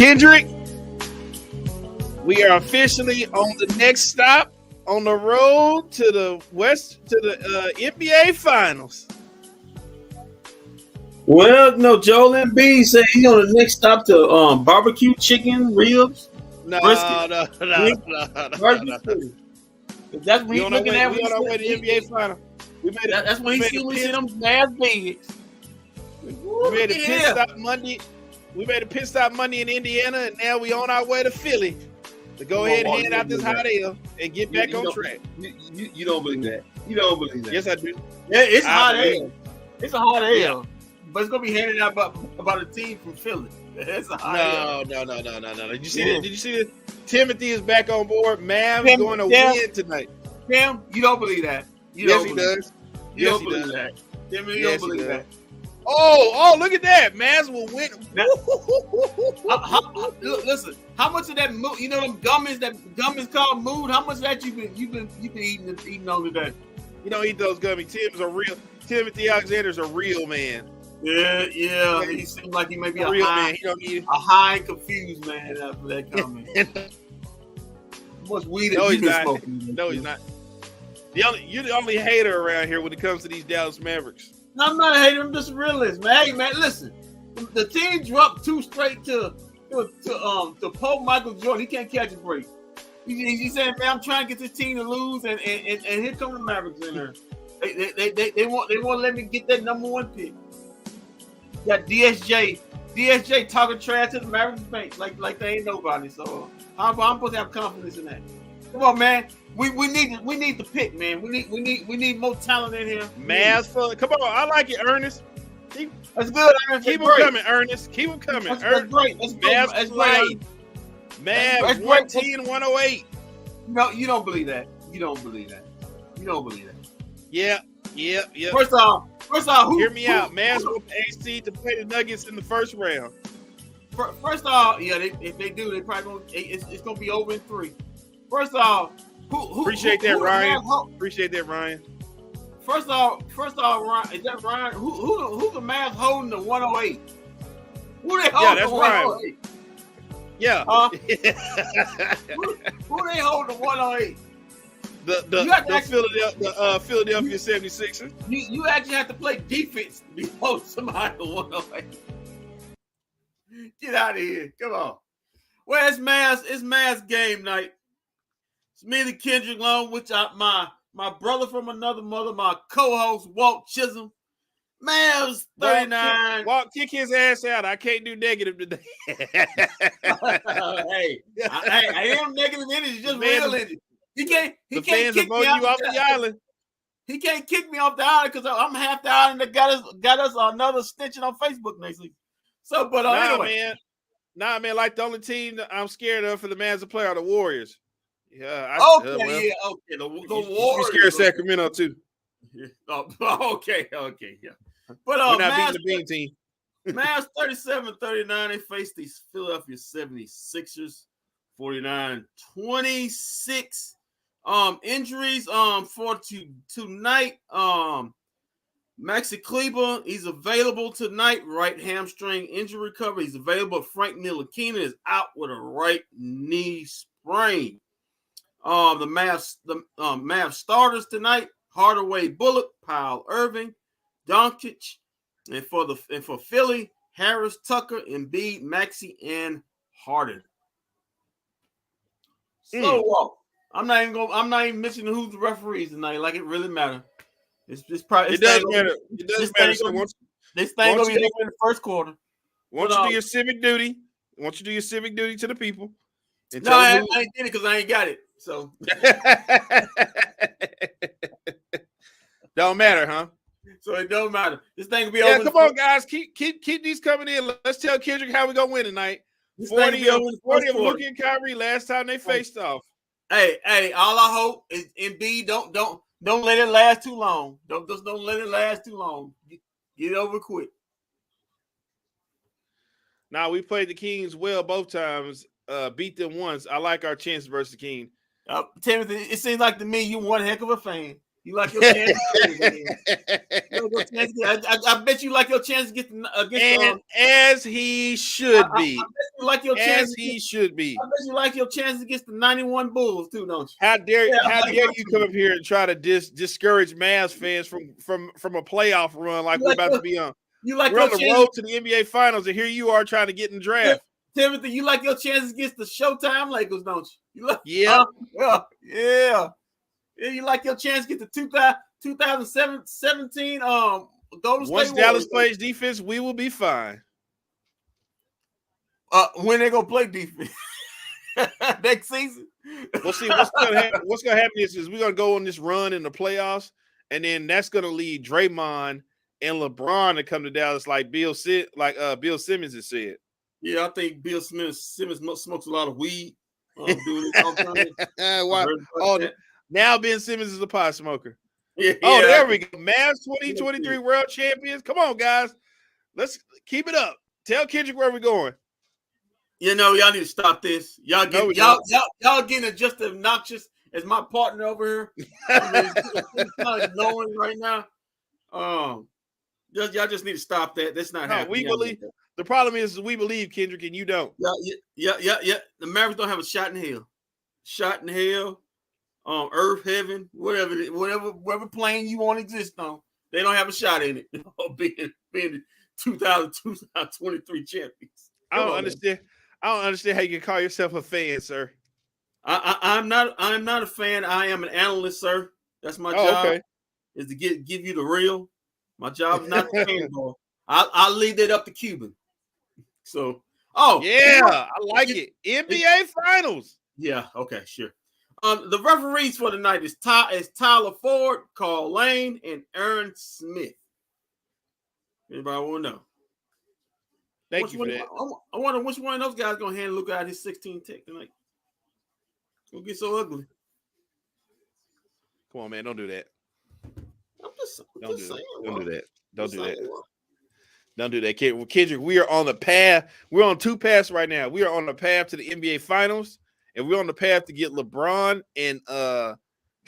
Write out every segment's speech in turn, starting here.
Kendrick, we are officially on the next stop on the road to the NBA Finals. Well, no, Joel Embiid said he's on the next stop to barbecue chicken ribs. No. That's what he's looking at. We on our way to the NBA Finals. That's when he see them Mavs bigs. We made a pit stop Monday. We made a pit stop Monday in Indiana, and now we on our way to Philly to go ahead and hand out this hot ale and get back on track. You don't believe that? You don't believe that? Yes, I do. Yeah, it's hot ale. It's a hot ale, Yeah. but it's gonna be handed out about a team from Philly. It's a hot ale. No. Did you see that? Did you see that? Timothy is back on board. Mavs going to win tonight. Tim, you don't believe that? Yes, he does. You don't believe that? Tim, you don't believe that? Oh, look at that. Mavs will win. Listen, how much of that mood, them gummies called mood, how much of that you been eating on today? You don't eat those gummies. Timothy Alexander's a real man. Yeah. He seems like he may be a real man. He don't eat a high and confused man after that comment. How much weed have you been smoking? No, he's not. You're the only hater around here when it comes to these Dallas Mavericks. No, I'm not a hater. I'm just a realist, man. Hey, man, listen. The team dropped 2 straight to Pope Michael Jordan. He can't catch a break. He's saying, man, I'm trying to get this team to lose, and here come the Mavericks in there. They won't let me get that number 1 pick. Got DSJ talking trash to the Mavericks bench like they ain't nobody. So I'm supposed to have confidence in that. Come on, man. We need the pick, man. We need more talent in here. Mavs, come on. I like it, Ernest. That's good, Ernest. Keep them coming, Ernest. Keep them coming. That's great. That's great. Mavs 110-108. No, you don't believe that. You don't believe that. Yeah. First off, hear me out. Mavs will AC to play the Nuggets in the first round. First off, yeah, if they do, they probably it's gonna be over in 3. First off, appreciate that, Ryan. Appreciate that, Ryan. First off, Ryan, is that Ryan? Who the Mavs holding the 108? Who they holding the 108? Yeah. Who they holding the 108? The Philadelphia 76ers. You actually have to play defense to be holding somebody the 108. Get out of here. Come on. Well, it's Mavs game night. It's me, the Kendrick, along with my brother from another mother, my co-host, Walt Chisholm. Mavs 39. Walt, kick his ass out. I can't do negative today. Hey, I am negative energy, just real energy. He can't kick me off the island. He can't kick me off the island because I'm half the island that got us another stitching on Facebook next week. So, but anyway. Man. Like the only team that I'm scared of for the Mavs to play are the Warriors. Yeah. Okay. The Warriors. You scared of Sacramento too. Yeah. Okay. Yeah. But we're not beating the Bean team. Mavs 37-39. They face these Philadelphia 76ers 49-26. Injuries for tonight. Maxi Kleber, he's available tonight. Right hamstring injury recovery. He's available. Frank Ntilikina is out with a right knee sprain. The Mavs starters tonight: Hardaway, Bullock, Powell, Irving, Doncic, and for Philly, Harris, Tucker, Embiid, Maxey, and Harden. So I'm not even mentioning who's the referees tonight. Like it really matter. It does matter. It does matter. This thing gonna be over in the first quarter. Once you do your civic duty, to the people. No, I ain't did it because I ain't got it. So don't matter, huh? So it don't matter. This thing will be over. Yeah, come on, guys. Keep these coming in. Let's tell Kendrick how we gonna win tonight. 40 of Luka and Kyrie last time they faced off. Hey, all I hope is Embiid don't let it last too long. Don't let it last too long. Get it over quick. Now we played the Kings well both times. Beat them once. I like our chance versus the King. Timothy, it seems like to me you one heck of a fan. You like your chance? I bet you like your chance against as he should be. I bet you like your chance. As he should be. I bet you like your chance against the 91 Bulls too, don't you? How dare you come up here and try to discourage Mavs fans from a playoff run like we're about to be on? We're on the road to the NBA Finals, and here you are trying to get in the draft. Timothy, you like your chances against the Showtime Lakers, don't you? Yeah. Yeah. You like your chance to get the 2017 Golden State Once Warriors. Dallas plays defense, we will be fine. When they gonna play defense next season? We'll see. What's gonna happen is we're gonna go on this run in the playoffs, and then that's gonna lead Draymond and LeBron to come to Dallas, like Bill Simmons has said. Yeah, I think Bill Simmons smokes a lot of weed. Doing this now Ben Simmons is a pot smoker. Yeah, there we go. Mavs 2023 world champions. Come on, guys. Let's keep it up. Tell Kendrick where we're going. You know, y'all need to stop this. Y'all getting just as obnoxious as my partner over here. He's kind of knowing right now. Y'all just need to stop that. That's not happening. We believe. The problem is we believe, Kendrick, and you don't. Yeah. The Mavericks don't have a shot in hell. Shot in hell, earth, heaven, whatever plane you want to exist on. They don't have a shot in it. Being the 2023 champions. I don't understand how you can call yourself a fan, sir. I'm not a fan. I am an analyst, sir. That's my job. Okay. Is to give you the real. My job is not the fanboy. I'll leave that up to Cuban. So, I like it. NBA Finals. Yeah. Okay. Sure. The referees for tonight is Tyler Ford, Carl Lane, and Aaron Smith. Anybody want to know? Thank you for that. I wonder which one of those guys gonna hand Luke out his 16 tech tonight. Gonna get so ugly. Come on, man! Don't do that. Don't do that. Don't do that, Kendrick. We are on the path. We're on two paths right now. We are on the path to the NBA Finals, and we're on the path to get LeBron and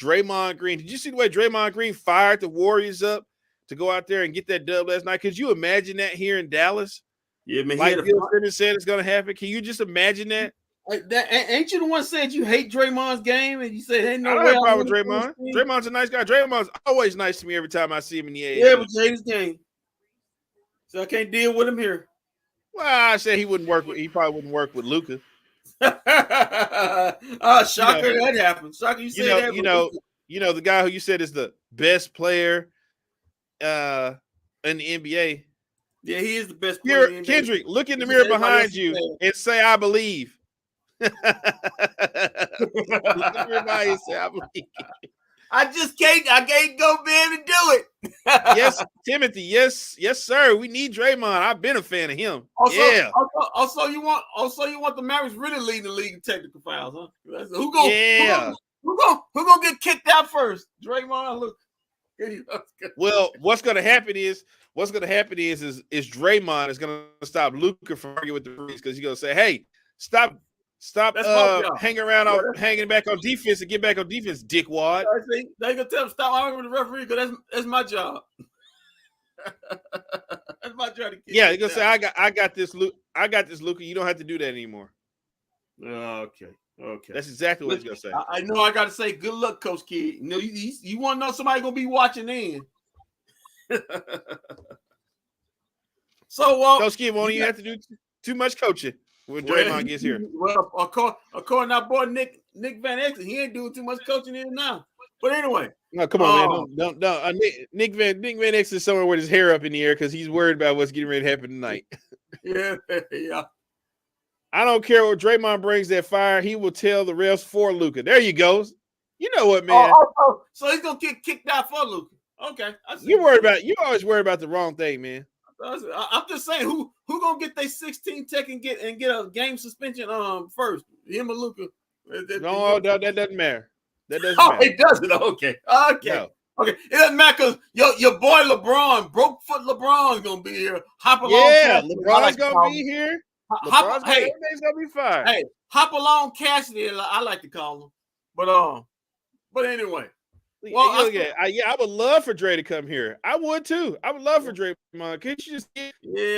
Draymond Green. Did you see the way Draymond Green fired the Warriors up to go out there and get that dub last night? Could you imagine that here in Dallas? Yeah, man. Like Bill Simmons said it's going to happen. Can you just imagine that? Ain't you the one said you hate Draymond's game, and you said, "Hey, no I way." don't have a problem with Draymond. Draymond's a nice guy. Draymond's always nice to me every time I see him in the AAU. Yeah, but you hate his game, so I can't deal with him here. Well, I said he probably wouldn't work with Luka. Shocker that happened. Shocker, you said that. You know the guy who you said is the best player in the NBA. Yeah, he is the best player. Here, Kendrick, look in the mirror behind you and say, "I believe." Look in the mirror behind you and say, "I believe." I can't go be able to do it. Yes, Timothy. Yes, sir. We need Draymond. I've been a fan of him. Also, you want the Mavericks really leading the league in technical fouls, huh? Who gonna get kicked out first? Draymond, look. Well, what's gonna happen is Draymond is gonna stop Luka from arguing with the Breeze because he's gonna say, "Hey, stop hanging back on defense and get back on defense, dickwad." They gonna tell him stop arguing with the referee because that's my job. That's my job. Yeah, he's gonna say, "I got this, Luka. You don't have to do that anymore." Okay. That's exactly what he's gonna say. I know I gotta say, good luck, Coach Kidd. You know, you want to know somebody gonna be watching in. So, Coach Kidd won't even have to do too much coaching when Draymond gets here. Well, according to our boy Nick Van Exel, he ain't doing too much coaching in now. But anyway, no, come on, man, don't. Nick Van Exel is somewhere with his hair up in the air because he's worried about what's getting ready to happen tonight. Yeah. I don't care what Draymond brings that fire. He will tell the refs for Luka. There you go. You know what, man? So he's gonna get kicked out for Luka. Okay. You always worry about the wrong thing, man. I'm just saying, who gonna get their 16 tech and get a game suspension first? Him or Luka? No, that doesn't matter. That doesn't matter. It doesn't. Okay. No. Okay. It doesn't matter because your boy LeBron, broke foot LeBron's gonna be here. Hop along. Yeah, LeBron's gonna be here. Everything's gonna be fine. Hey, hop along Cassidy, I like to call him. But anyway, Well, I would love for Dre to come here. I would too. I would love for Draymond. Can't you just I'm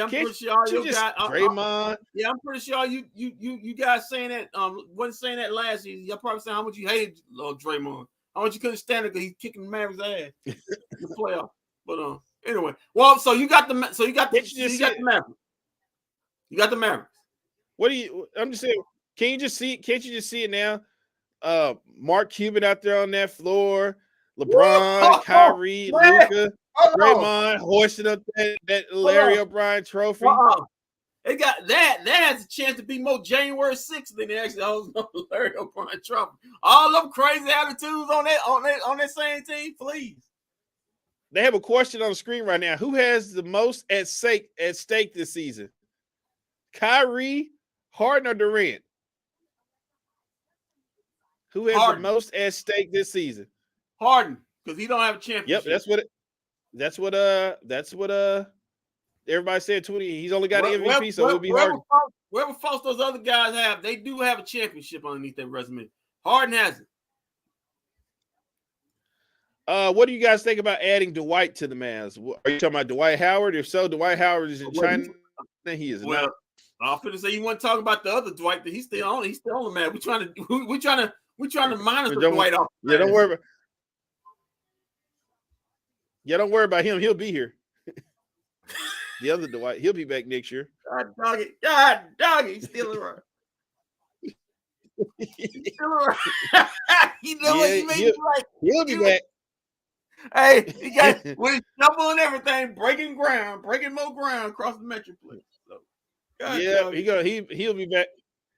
pretty sure all you guys Draymond? I'm pretty sure you guys saying that wasn't saying that last season. Y'all probably saying how much you hated Draymond. How much you couldn't stand it because he's kicking the Mavs' ass in the playoff. But anyway, well, so you got the Mavericks. You got the Mavericks. What do you? I'm just saying. Can't you just see it now? Mark Cuban out there on that floor. LeBron, Kyrie, Luka, Draymond hoisting up that Larry O'Brien trophy. They got that has a chance to be more January 6th than they actually holds on the Larry O'Brien trophy. All them crazy attitudes on that same team, please. They have a question on the screen right now. Who has the most at stake this season? Kyrie, Harden, or Durant? Who has the most at stake this season? Harden, because he don't have a championship. Yep, that's what everybody said. 20. He's only got an MVP, so it'll be Harden. Wherever faults those other guys have, they do have a championship underneath their resume. Harden has it. What do you guys think about adding Dwight to the Mavs? Are you talking about Dwight Howard? If so, Dwight Howard is in China. He is not. I'm finna say you want to talk about the other Dwight that he's still on the Mavs. We're trying to minus the Dwight off. Yeah, don't worry about. Yeah, don't worry about him. He'll be here. The other Dwight, he'll be back next year. God dog it, he's still around. He's still around. You know what you mean? He'll be back. Hey, he got with his shovel and everything, breaking more ground across the Metroplex. So, he'll be back.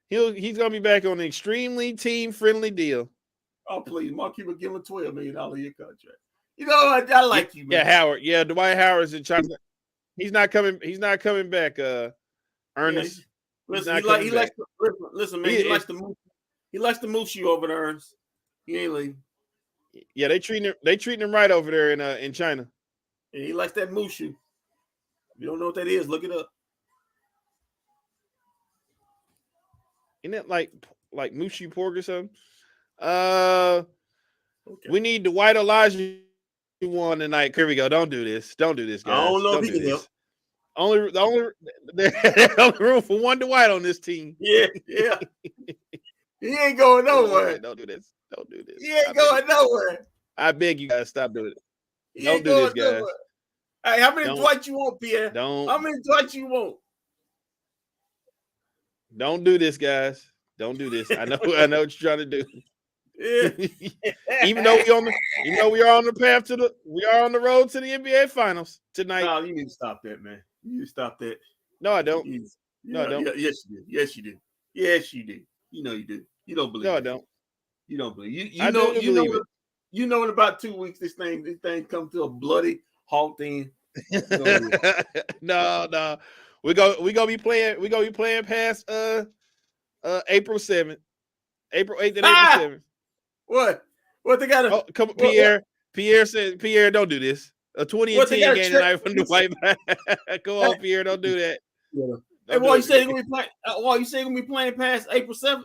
He's gonna be back on an extremely team friendly deal. Oh please, Mark Cuban, give him $12 million a year contract. You know what? I like you, man. Yeah, Howard. Yeah, Dwight Howard's in China. He's not coming back. Ernest. Listen, listen, man. He likes to move you over there, Ernest. He ain't leaving. Yeah, they treating him right over there in China. And he likes that mushu. If you don't know what that is, look it up. Isn't that like mushu pork or something? Okay. We need the White Elijah one tonight. Here we go. Don't do this, guys. I don't know if he can help. The only room for one Dwight on this team. Yeah. He ain't going nowhere. Don't do this. He ain't going nowhere. I beg you guys, stop doing it. Don't do this, guys. Nowhere. Hey, how many Dwight you want, Pierre? How many Dwight you want? Don't do this, guys. Don't do this. I know what you're trying to do. Yeah. Even though we are on the road to the NBA Finals tonight. No, you need to stop that, man. You need to stop that. No, I don't. I don't. Yes, you do. Yes, you do. You know you do. You don't believe. No, I don't. You don't believe. You know in about 2 weeks this thing comes to a bloody halt. Then. No. We're gonna be playing past April 7th. April 8th and April 7th. What they got to come on, Pierre said, Pierre, don't do this. A 20-10 game tonight from the White Mavs. Come on, Pierre, don't do that. Yeah. Hey, why you say you're gonna be playing past April 7th?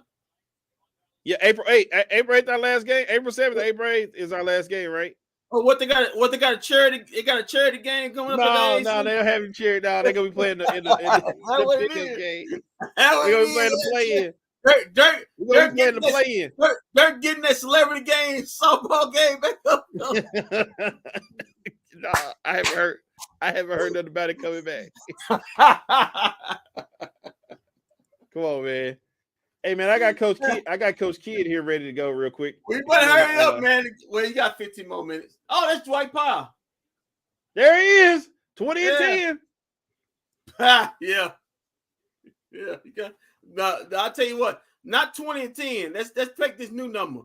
Yeah, April 8th. April 8th our last game. April 7th, April 8th is our last game, right? Oh, what they got a charity? They got a charity game coming up. No, they don't have any charity. No, they're gonna be playing in the pickup game. They're gonna be playing the play-in. They're getting that celebrity game, softball game back up. No, I haven't heard nothing about it coming back. Come on, man. Hey, man, I got Coach Kidd here ready to go real quick. We better hurry up, man. Well, you got 15 more minutes. Oh, that's Dwight Powell. There he is. 20 and 10. Yeah. You got. No, I'll tell you what. Not 20 and 10. Let's take this new number.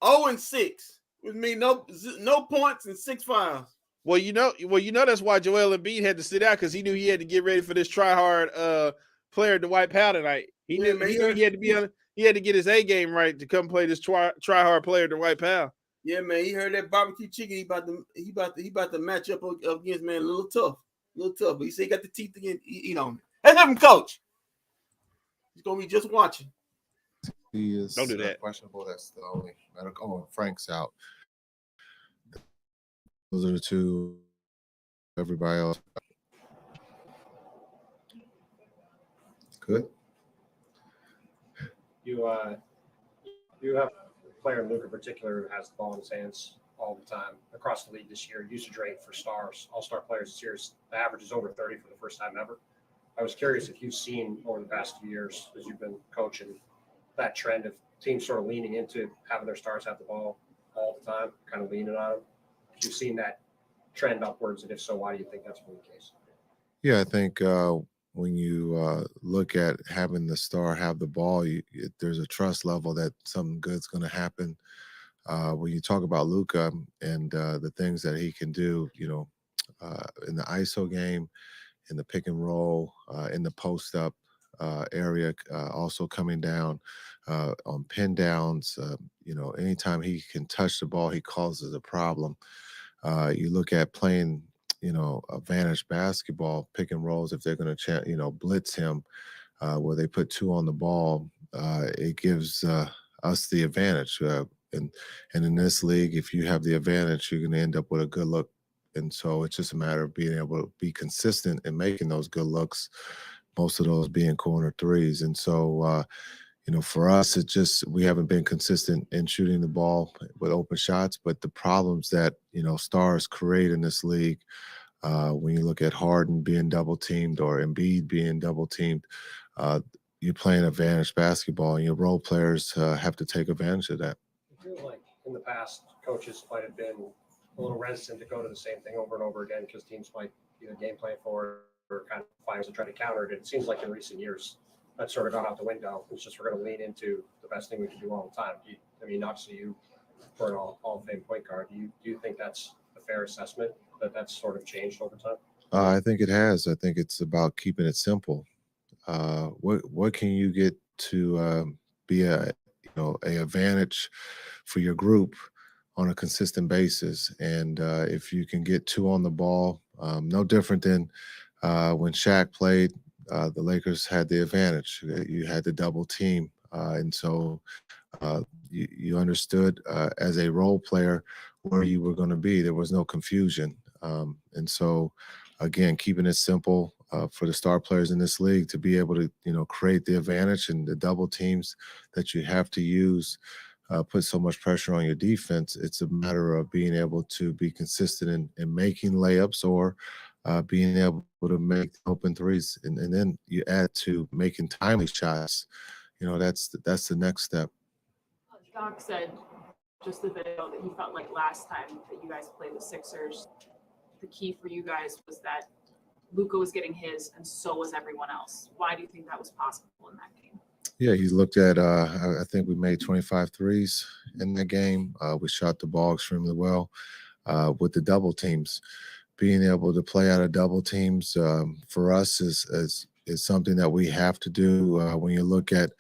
0 and 6. With me, no points and 6 fouls. Well, you know that's why Joel Embiid had to sit out because he knew he had to get ready for this try-hard player Dwight Powell tonight. He knew he had to be on. He had to get his A game right to come play this try-hard player Dwight Powell. Yeah, man. He heard that barbecue chicken. He about to match up against, man, a little tough. But he said he got the teeth again. Eat on it. Let's have him coach. He's gonna be just watching. He is don't do that. Questionable. That's the only medical. Oh, Frank's out. those are the two. Everybody else. Good. You have a player in Luke in particular who has the ball in his hands all the time across the league this year. Usage rate for stars, all-star players this year, the average is over 30 for the first time ever. I was curious if you've seen over the past few years as you've been coaching that trend of teams sort of leaning into having their stars have the ball all the time, kind of leaning on them. If you've seen that trend upwards, and if so, why do you think that's been the case? Yeah, I think when you look at having the star have the ball, there's a trust level that something good's going to happen. When you talk about Luka and the things that he can do, in the ISO game, in the pick and roll, in the post up area, also coming down on pin downs, anytime he can touch the ball, he causes a problem. You look at playing, advantage basketball, pick and rolls, if they're going to, blitz him, where they put two on the ball, it gives us the advantage. And in this league, if you have the advantage, you're going to end up with a good look. And so it's just a matter of being able to be consistent in making those good looks, most of those being corner threes. And so, for us, we haven't been consistent in shooting the ball with open shots, but the problems that, stars create in this league, when you look at Harden being double teamed or Embiid being double teamed, you're playing advantage basketball and your role players have to take advantage of that. I feel like in the past, coaches might have been a little reticent to go to the same thing over and over again because teams might either game plan for it or kind of fires and try to counter it. It seems like in recent years, that's sort of gone out the window. It's just we're going to lean into the best thing we can do all the time. Obviously you for an Hall of Fame point guard. Do you think that's a fair assessment that that's sort of changed over time? I think it has. I think it's about keeping it simple. What can you get to be a advantage for your group on a consistent basis? And if you can get two on the ball, no different than when Shaq played. The Lakers had the advantage. You had the double team, and so you understood as a role player where you were going to be. There was no confusion, and so again, keeping it simple for the star players in this league to be able to create the advantage, and the double teams that you have to use put so much pressure on your defense. It's a matter of being able to be consistent in making layups or being able to make open threes, and then you add to making timely shots. That's the next step. Doc said just a bit ago that he felt like last time that you guys played the Sixers, the key for you guys was that Luka was getting his and so was everyone else. Why do you think that was possible in that game? Yeah, he looked at, I think we made 25 threes in that game. We shot the ball extremely well with the double teams. Being able to play out of double teams for us is something that we have to do. When you look at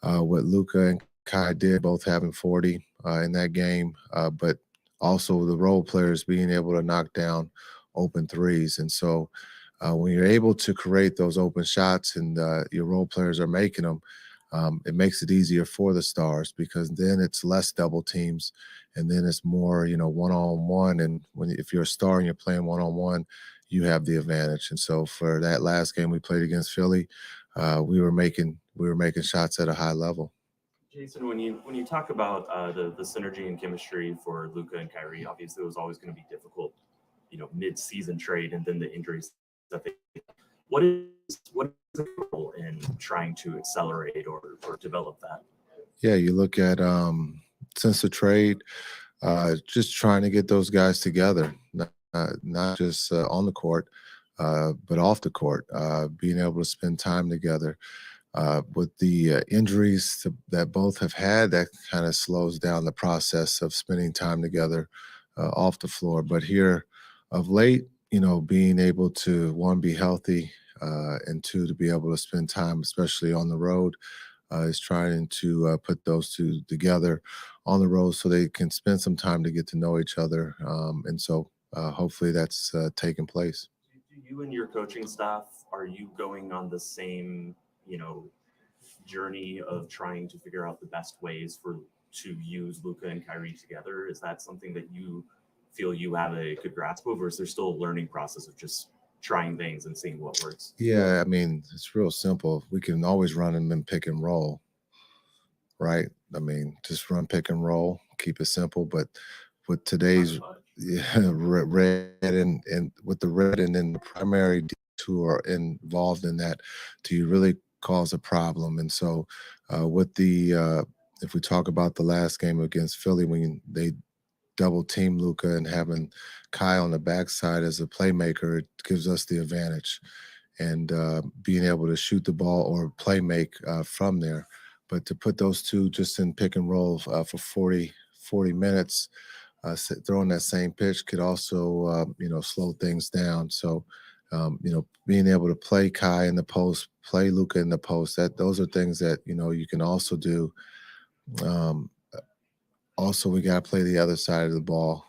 what Luka and Kai did, both having 40 in that game, but also the role players being able to knock down open threes. And so when you're able to create those open shots and your role players are making them, it makes it easier for the stars because then it's less double teams and then it's more, one-on-one. And if you're a star and you're playing one-on-one, you have the advantage. And so for that last game we played against Philly, we were making shots at a high level. Jason, when you talk about the synergy and chemistry for Luka and Kyrie, obviously it was always going to be difficult, mid-season trade and then the injuries that they. What is the goal in trying to accelerate or develop that? Yeah, you look at since the trade, just trying to get those guys together, not just on the court, but off the court, being able to spend time together. With the injuries that both have had, that kind of slows down the process of spending time together off the floor. But here of late, being able to, one, be healthy, and two, to be able to spend time, especially on the road, is trying to put those two together on the road so they can spend some time to get to know each other. And so hopefully that's taking place. Do you and your coaching staff, are you going on the same, journey of trying to figure out the best ways to use Luka and Kyrie together? Is that something that you feel you have a good grasp of, or is there still a learning process of just trying things and seeing what works? Yeah, I mean, it's real simple. We can always run them in pick and roll, right? I mean, just run pick and roll, keep it simple. But with today's red and with the red and then the primary who are involved in that, do you really cause a problem? And so with the if we talk about the last game against Philly, when they double team Luca and having Kai on the backside as a playmaker, it gives us the advantage and being able to shoot the ball or play make from there. But to put those two just in pick and roll for 40 minutes, throwing that same pitch could also, slow things down. So, being able to play Kai in the post, play Luca in the post, those are things that, you can also do. Um, Also, we got to play the other side of the ball,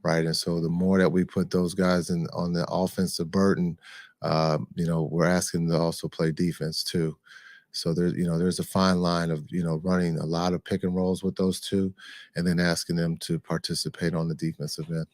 right? And so the more that we put those guys in on the offensive burden, we're asking them to also play defense too. So there's a fine line of, running a lot of pick and rolls with those two and then asking them to participate on the defensive end.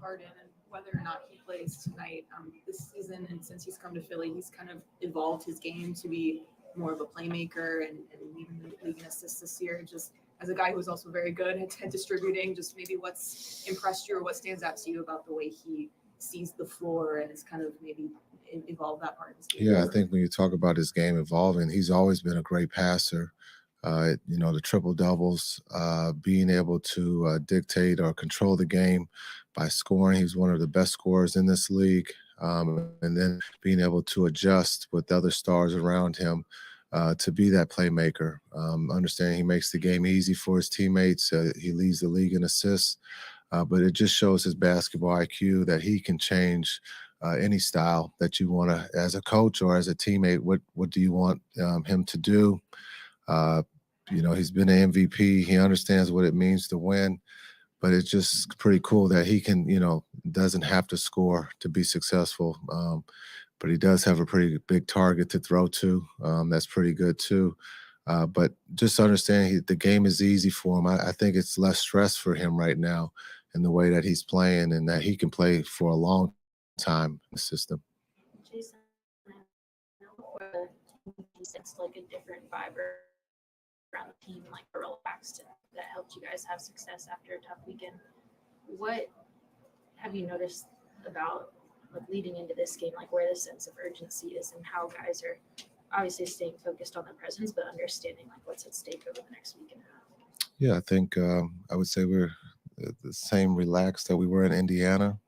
Harden and whether or not he plays tonight this season, and since he's come to Philly, he's kind of evolved his game to be more of a playmaker and leading the league in assists this year. Just as a guy who's also very good at distributing, just maybe what's impressed you or what stands out to you about the way he sees the floor and has kind of maybe evolved that part of his game? Yeah, I think when you talk about his game evolving, he's always been a great passer. The triple doubles, being able to dictate or control the game by scoring. He's one of the best scorers in this league. And then being able to adjust with other stars around him to be that playmaker. Understanding he makes the game easy for his teammates. He leads the league in assists. But it just shows his basketball IQ that he can change any style that you want to, as a coach or as a teammate. What do you want him to do? He's been an MVP. He understands what it means to win, but it's just pretty cool that he can, doesn't have to score to be successful. But he does have a pretty big target to throw to. That's pretty good too. But just understanding the game is easy for him. I think it's less stress for him right now in the way that he's playing and that he can play for a long time in the system. Jason, I know you sensed like a different vibe around the team, like relaxed, and that helped you guys have success after a tough weekend. What have you noticed about like leading into this game, like where the sense of urgency is and how guys are obviously staying focused on their presence, but understanding like what's at stake over the next week and a half? Yeah, I think I would say we're the same relaxed that we were in Indiana.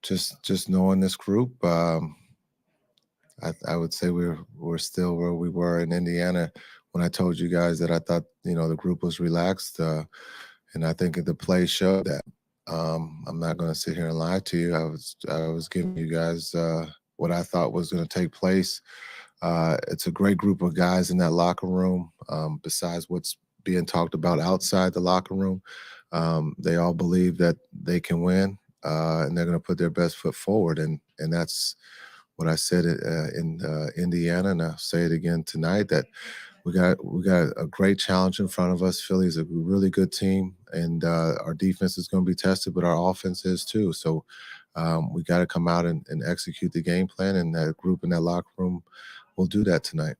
Just knowing this group, I would say we're still where we were in Indiana when I told you guys that I thought the group was relaxed, and I think the play showed that. I'm not going to sit here and lie to you. I was giving you guys what I thought was going to take place. It's a great group of guys in that locker room. Besides what's being talked about outside the locker room, they all believe that they can win, and they're going to put their best foot forward. And that's what I said in Indiana, and I'll say it again tonight, that we got a great challenge in front of us. Philly is a really good team, and our defense is going to be tested, but our offense is too. So we got to come out and execute the game plan, and that group in that locker room will do that tonight.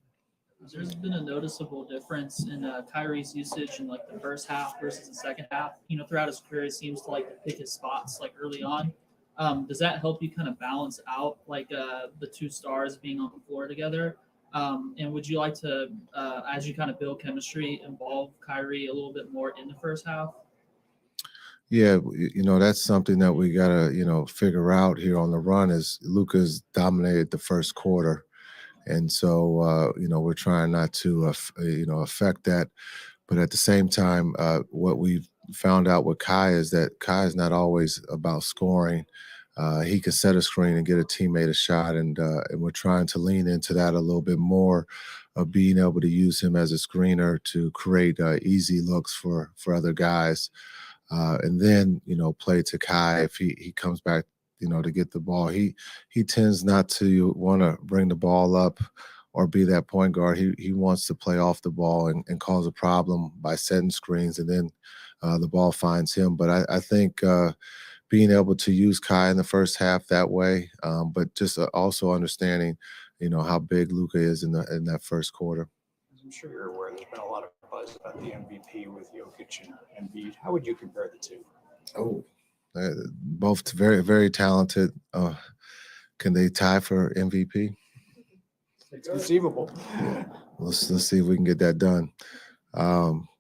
There's been a noticeable difference in Kyrie's usage in like the first half versus the second half. Throughout his career, he seems to like to pick his spots like early on. Does that help you kind of balance out like the two stars being on the floor together? And would you like to, as you kind of build chemistry, involve Kyrie a little bit more in the first half? Yeah, that's something that we got to, figure out here on the run is Luka's dominated the first quarter. And so, we're trying not to, affect that. But at the same time, what we've found out with Kai is that Kai is not always about scoring. He can set a screen and get a teammate a shot, and we're trying to lean into that a little bit more, of being able to use him as a screener to create easy looks for other guys, and then play to Kai if he comes back, to get the ball. He tends not to want to bring the ball up or be that point guard. He wants to play off the ball and cause a problem by setting screens, and then the ball finds him. But I think being able to use Kai in the first half that way, but just also understanding, how big Luka is in that first quarter. As I'm sure you're aware, there's been a lot of buzz about the MVP with Jokic and Embiid. How would you compare the two? Oh, both very, very talented. Can they tie for MVP? It's conceivable. Let's see if we can get that done.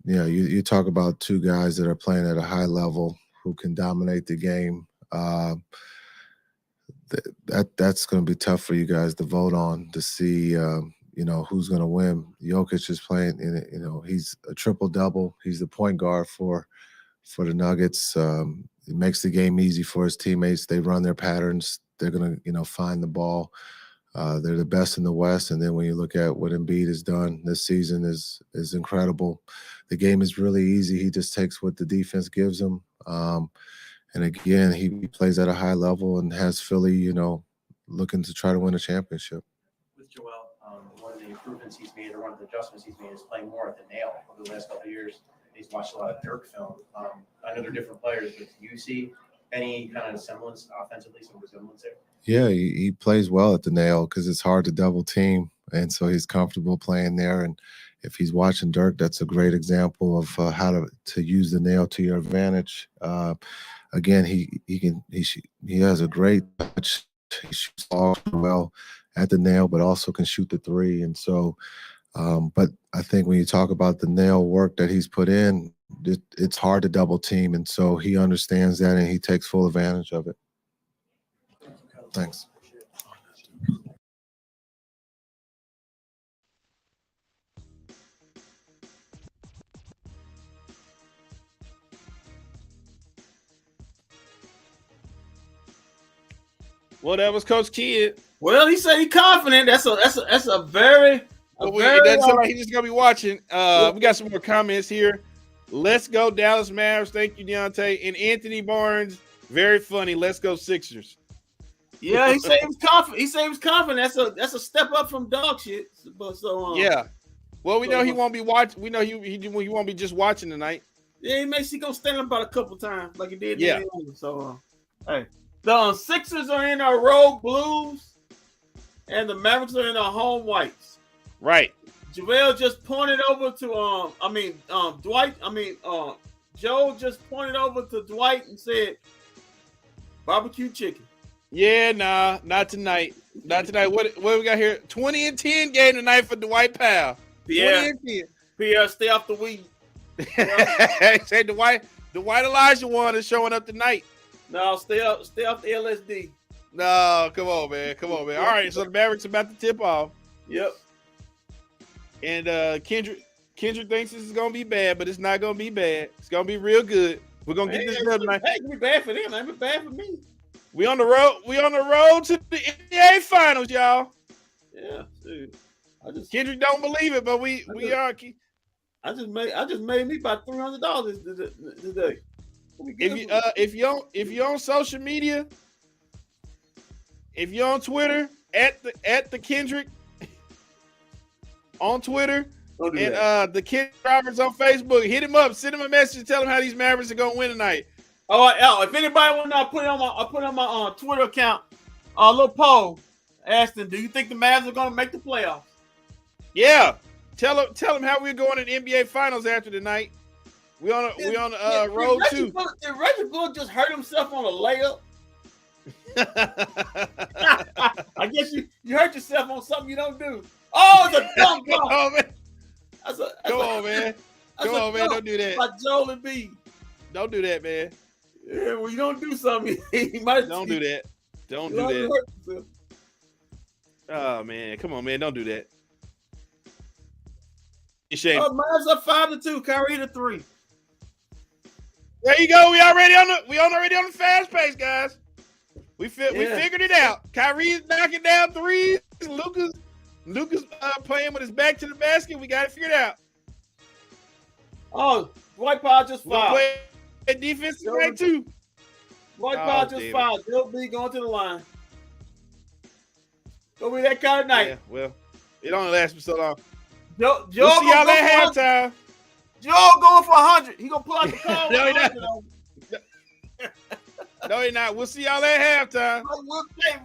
You talk about two guys that are playing at a high level who can dominate the game. That's going to be tough for you guys to vote on to see, who's going to win. Jokic is playing, he's a triple-double. He's the point guard for the Nuggets. It makes the game easy for his teammates. They run their patterns. They're going to, find the ball. They're the best in the West. And then when you look at what Embiid has done this season is incredible. The game is really easy. He just takes what the defense gives him. And again, he plays at a high level and has Philly, looking to try to win a championship. With Joel, one of the improvements he's made, or one of the adjustments he's made, is playing more at the nail over the last couple of years. He's watched a lot of Dirk film. I know they're different players, but do you see any kind of semblance offensively, some resemblance there? Yeah, he plays well at the nail because it's hard to double team, and so he's comfortable playing there. And if he's watching Dirk, that's a great example of how to use the nail to your advantage. Again, he has a great touch. He shoots all well at the nail, but also can shoot the three. And so, but I think when you talk about the nail work that he's put in, it's hard to double team, and so he understands that and he takes full advantage of it. Thanks. Well, that was Coach Kidd. Well, he said he's confident. That's a very. It doesn't sound like he's just gonna be watching. We got some more comments here. Let's go Dallas Mavs. Thank you, Deontay. And Anthony Barnes, very funny. Let's go Sixers. Yeah, he said he was confident. He said he was confident. That's a step up from dog shit. Yeah. Well, we know he won't be watching. We know he won't be just watching tonight. Yeah, he gonna stand up about a couple times like he did. Yeah. So, hey, the Sixers are in our road blues, and the Mavericks are in our home whites. Right. JaVale just pointed over to Dwight. Joe just pointed over to Dwight and said, "Barbecue chicken." Yeah, nah, not tonight. Not tonight. What we got here? 20-10 game tonight for Dwight Powell. Pierre, stay off the weed. Say Dwight Elijah one is showing up tonight. No, stay off the LSD. No, come on, man. All right, so the Mavericks about to tip off. Yep. And Kendrick thinks this is gonna be bad, but it's not gonna be bad. It's gonna be real good. We're gonna get this done tonight. Hey, it be bad for them. It be bad for me. We on the road to the NBA Finals, y'all. Yeah, dude. Kendrick don't believe it, but we are. I just made me about $300 today. If you're on social media, if you're on Twitter at the Kendrick on Twitter and the Kendrick Roberts on Facebook, hit him up, send him a message, and tell him how these Mavericks are gonna win tonight. Oh, if anybody want to, I put on my Twitter account a little poll asking, do you think the Mavs are gonna make the playoffs? Yeah, tell him how we're going to the NBA Finals after tonight. We on road too. Did Reggie Bullock just hurt himself on a layup? I guess you hurt yourself on something you don't do. Oh, it's a dumb Come on, man. Come on, man. Don't do that. Like Joel Embiid. Don't do that, man. Yeah, well, you don't do something. He might. Don't do that. Don't do that. Oh man, come on, man. Don't do that. It's shame. Mavs up 5-2. Kyrie to 3. There you go. We already on the fast pace, guys. We figured it out. Kyrie's knocking down threes. Luka's playing with his back to the basket. We got it figured out. Oh, Dwight Powell just fouled. Defense tonight too. Dwight Powell just fouled. Bill B going to the line. Gonna be that kind of night. Yeah, well, It only lasts me so long. Joe We'll see y'all gonna at go for halftime. Joe going for 100. He gonna pull out the car. No, he with not. 100 on. No, you're not. We'll see y'all at halftime. We'll play